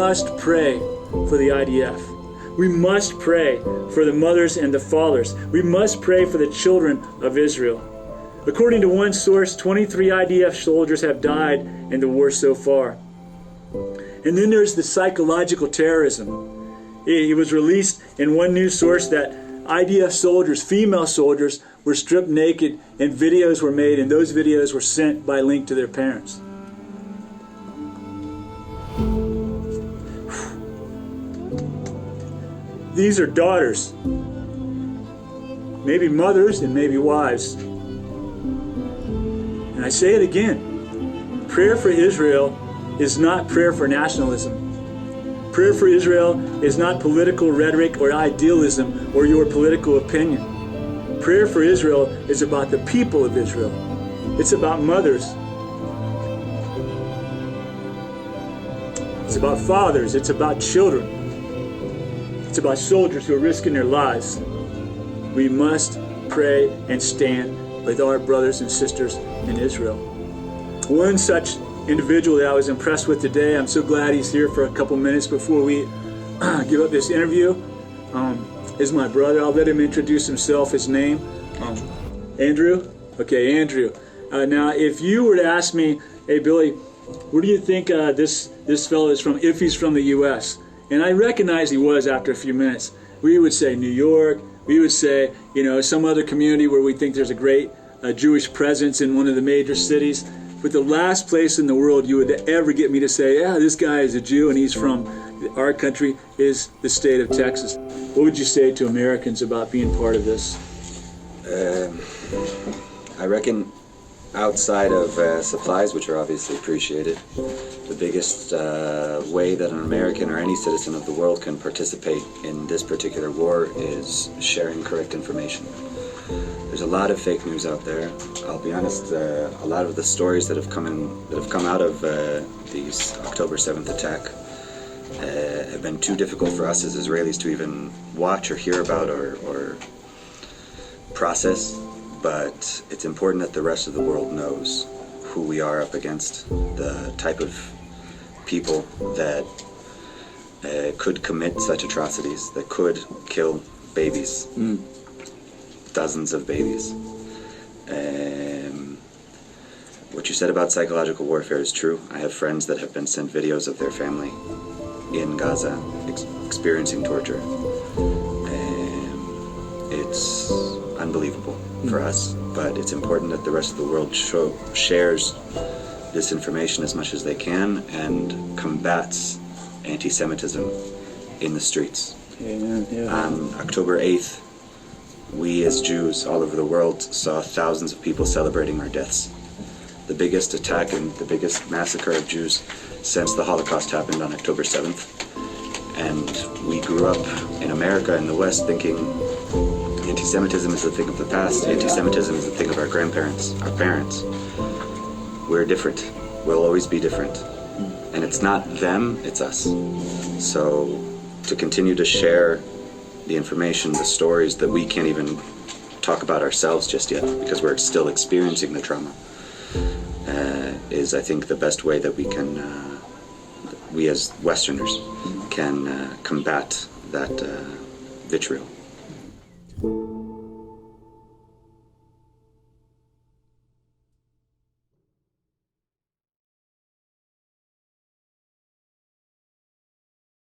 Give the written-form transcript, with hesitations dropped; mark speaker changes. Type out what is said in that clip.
Speaker 1: must pray for the IDF. We must pray for the mothers and the fathers. We must pray for the children of Israel. According to one source, 23 IDF soldiers have died in the war so far. And then there's the psychological terrorism. It was released in one news source that IDF soldiers, female soldiers, were stripped naked and videos were made, and those videos were sent by link to their parents. These are daughters, maybe mothers and maybe wives. And I say it again, prayer for Israel is not prayer for nationalism. Prayer for Israel is not political rhetoric or idealism or your political opinion. Prayer for Israel is about the people of Israel. It's about mothers. It's about fathers. It's about children. It's about soldiers who are risking their lives. We must pray and stand with our brothers and sisters in Israel. One such individual that I was impressed with today, I'm so glad he's here for a couple minutes before we give up this interview, is my brother. I'll let him introduce himself, his name. Andrew? Okay, Andrew. Now, if you were to ask me, hey, Billy, where do you think this fellow is from, if he's from the U.S.? And I recognized he was after a few minutes. We would say New York. We would say, some other community where we think there's a great Jewish presence in one of the major cities. But the last place in the world you would ever get me to say, yeah, this guy is a Jew and he's from our country, is the state of Texas. What would you say to Americans about being part of this?
Speaker 2: I reckon outside of supplies, which are obviously appreciated, the biggest way that an American or any citizen of the world can participate in this particular war is sharing correct information. There's a lot of fake news out there. I'll be honest, a lot of the stories that have come out of these October 7th attack have been too difficult for us as Israelis to even watch or hear about or process. But it's important that the rest of the world knows who we are up against, the type of people that could commit such atrocities, that could kill babies, dozens of babies. What you said about psychological warfare is true. I have friends that have been sent videos of their family in Gaza experiencing torture. It's unbelievable for us, but it's important that the rest of the world shares this information as much as they can and combats anti-Semitism in the streets.
Speaker 1: Amen. Yeah.
Speaker 2: On October 8th, we as Jews all over the world saw thousands of people celebrating our deaths. The biggest attack and the biggest massacre of Jews since the Holocaust happened on October 7th. And we grew up in America in the West thinking anti-Semitism is a thing of the past. Anti-Semitism is a thing of our grandparents, our parents. We're different. We'll always be different. And it's not them, it's us. So to continue to share the information, the stories that we can't even talk about ourselves just yet because we're still experiencing the trauma, is I think the best way that we can, we as Westerners can combat that vitriol.